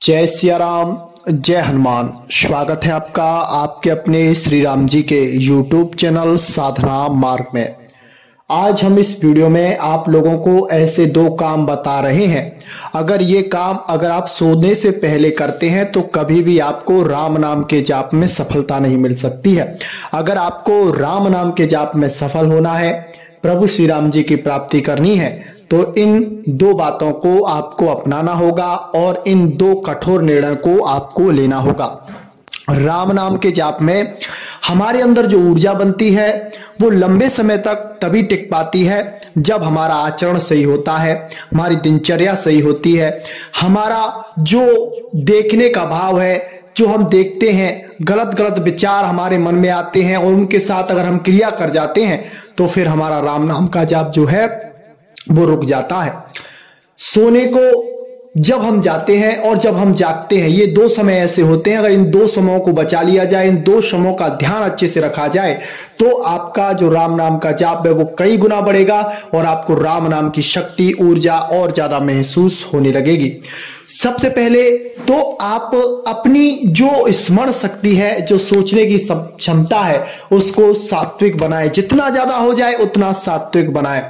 जय सिया राम, जय हनुमान। स्वागत है आपका आपके अपने श्री राम जी के YouTube चैनल साधना मार्ग में। आज हम इस वीडियो में आप लोगों को ऐसे दो काम बता रहे हैं। अगर आप सोने से पहले करते हैं तो कभी भी आपको राम नाम के जाप में सफलता नहीं मिल सकती है। अगर आपको राम नाम के जाप में सफल होना है, प्रभु श्री राम जी की प्राप्ति करनी है, तो इन दो बातों को आपको अपनाना होगा और इन दो कठोर निर्णय को आपको लेना होगा। राम नाम के जाप में हमारे अंदर जो ऊर्जा बनती है वो लंबे समय तक तभी टिक पाती है जब हमारा आचरण सही होता है, हमारी दिनचर्या सही होती है, हमारा जो देखने का भाव है, जो हम देखते हैं गलत गलत विचार हमारे मन में आते हैं और उनके साथ अगर हम क्रिया कर जाते हैं तो फिर हमारा राम नाम का जाप जो है वो रुक जाता है। सोने को जब हम जाते हैं और जब हम जागते हैं, ये दो समय ऐसे होते हैं, अगर इन दो समयों को बचा लिया जाए, इन दो समयों का ध्यान अच्छे से रखा जाए तो आपका जो राम नाम का जाप है वो कई गुना बढ़ेगा और आपको राम नाम की शक्ति, ऊर्जा और ज्यादा महसूस होने लगेगी। सबसे पहले तो आप अपनी जो स्मरण शक्ति है, जो सोचने की क्षमता है, उसको सात्विक बनाएं। जितना ज्यादा हो जाए उतना सात्विक बनाएं।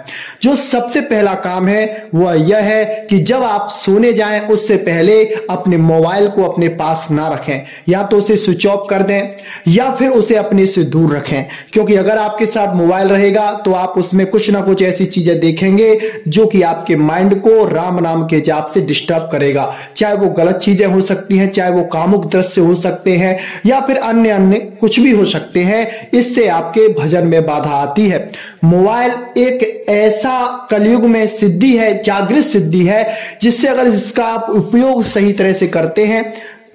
जो सबसे पहला काम है वह यह है कि जब आप सोने जाएं उससे पहले अपने मोबाइल को अपने पास ना रखें, या तो उसे स्विच ऑफ कर दें या फिर उसे अपने से दूर रखें। क्योंकि अगर आपके साथ मोबाइल रहेगा तो आप उसमें कुछ ना कुछ ऐसी चीजें देखेंगे जो कि आपके माइंड को राम नाम के जाप से डिस्टर्ब करेगा। चाहे वो गलत चीजें हो सकती हैं, चाहे वो कामुक दृश्य हो सकते हैं, या फिर अन्य कुछ भी हो सकते हैं। इससे आपके भजन में बाधा आती है। मोबाइल एक ऐसा कलयुग में सिद्धि है, जागृत सिद्धि है, जिससे अगर इसका आप उपयोग सही तरह से करते हैं,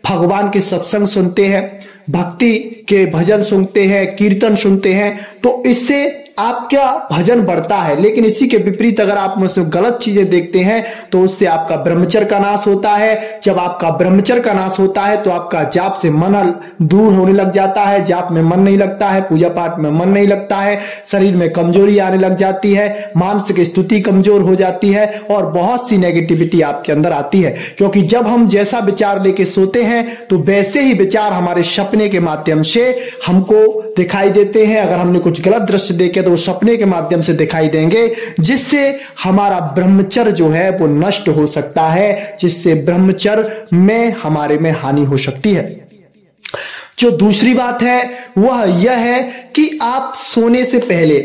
भगवान के सत्संग सुनते हैं, भक्ति के भजन सुनते हैं, कीर्तन सुनते हैं, तो इससे आपका भजन बढ़ता है। लेकिन इसी के विपरीत अगर आप मुझसे गलत चीजें देखते हैं तो उससे आपका ब्रह्मचर्य का नाश होता है। जब आपका ब्रह्मचर्य का नाश होता है तो आपका जाप से मन दूर होने लग जाता है, जाप में मन नहीं लगता है, पूजा पाठ में मन नहीं लगता है, शरीर में कमजोरी आने लग जाती है, मानसिक स्थिति कमजोर हो जाती है और बहुत सी नेगेटिविटी आपके अंदर आती है। क्योंकि जब हम जैसा विचार लेके सोते हैं तो वैसे ही विचार हमारे सपने के माध्यम से हमको दिखाई देते हैं। अगर हमने कुछ गलत दृश्य देखे तो वो सपने के माध्यम से दिखाई देंगे, जिससे हमारा ब्रह्मचर्य जो है वो नष्ट हो सकता है, जिससे ब्रह्मचर्य में हमारे में हानि हो सकती है। जो दूसरी बात है वह यह है कि आप सोने से पहले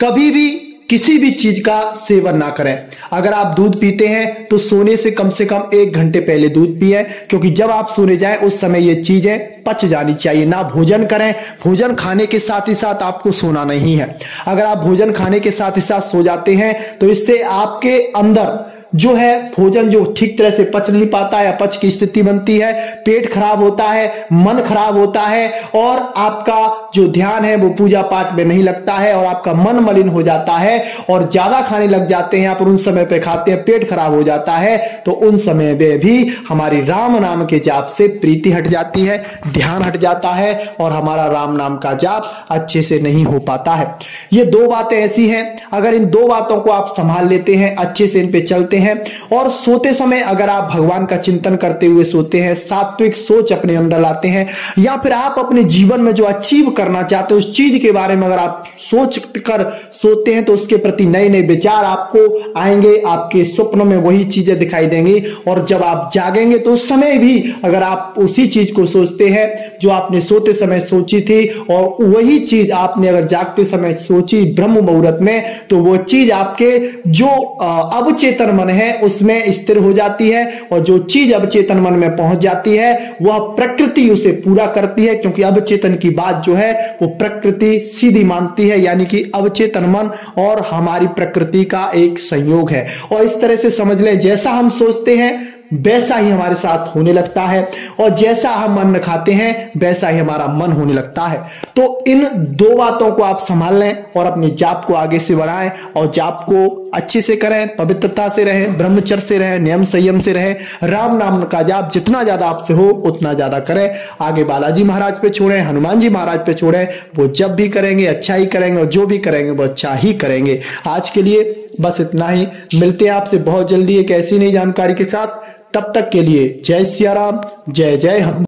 कभी भी किसी भी चीज का सेवन ना करें। अगर आप दूध पीते हैं तो सोने से कम 1 घंटे पहले दूध पिए, क्योंकि जब आप सोने जाएं उस समय ये चीजें पच जानी चाहिए। ना भोजन करें, भोजन खाने के साथ ही साथ आपको सोना नहीं है। अगर आप भोजन खाने के साथ ही साथ सो जाते हैं तो इससे आपके अंदर जो है भोजन जो ठीक तरह से पच नहीं पाता है, अपच की स्थिति बनती है, पेट खराब होता है, मन खराब होता है और आपका जो ध्यान है वो पूजा पाठ में नहीं लगता है और आपका मन मलिन हो जाता है और ज्यादा खाने लग जाते हैं आप और उन समय पे खाते हैं, पेट खराब हो जाता है। तो उन समय में भी हमारी राम नाम के जाप से प्रीति हट जाती है, ध्यान हट जाता है और हमारा राम नाम का जाप अच्छे से नहीं हो पाता है। ये दो बातें ऐसी हैं, अगर इन दो बातों को आप संभाल लेते हैं, अच्छे से इन पे चलते हैं और सोते समय अगर आप भगवान का चिंतन करते हुए सोते हैं, सात्विक सोच अपने अंदर लाते हैं, या फिर आप अपने जीवन में जो अचीव करना चाहते हो उस चीज के बारे में अगर आप सोच कर सोते हैं तो उसके प्रति नए नए विचार आपको आएंगे, आपके स्वप्न में वही चीजें दिखाई देंगी और जब आप जागेंगे तो उस समय भी अगर आप उसी चीज को सोचते हैं जो आपने सोते समय सोची थी और वही चीज आपने अगर जागते समय सोची ब्रह्म मुहूर्त में, तो वो चीज आपके जो अवचेतन मन है उसमें स्थिर हो जाती है और जो चीज अवचेतन मन में पहुंच जाती है वह प्रकृति उसे पूरा करती है। क्योंकि अवचेतन की बात जो है वो प्रकृति सीधी मानती है, यानी कि अवचेतन मन और हमारी प्रकृति का एक संयोग है। और इस तरह से समझ लें, जैसा हम सोचते हैं वैसा ही हमारे साथ होने लगता है और जैसा हम अन्न खाते हैं वैसा ही हमारा मन होने लगता है। तो इन दो बातों को आप संभाल लें और अपने जाप को आगे से बढ़ाएं और जाप को अच्छे से करें, पवित्रता से रहें, ब्रह्मचर्य से रहें, नियम संयम से रहें। राम नाम का जाप जितना ज्यादा आपसे हो उतना ज्यादा करें। आगे बालाजी महाराज पे छोड़ें, हनुमान जी महाराज पे छोड़ें, वो जब भी करेंगे अच्छा ही करेंगे और जो भी करेंगे वो अच्छा ही करेंगे। आज के लिए बस इतना ही, मिलते हैं आपसे बहुत जल्दी एक ऐसी नई जानकारी के साथ। तब तक के लिए जय सिया राम, जय जय हनुमान।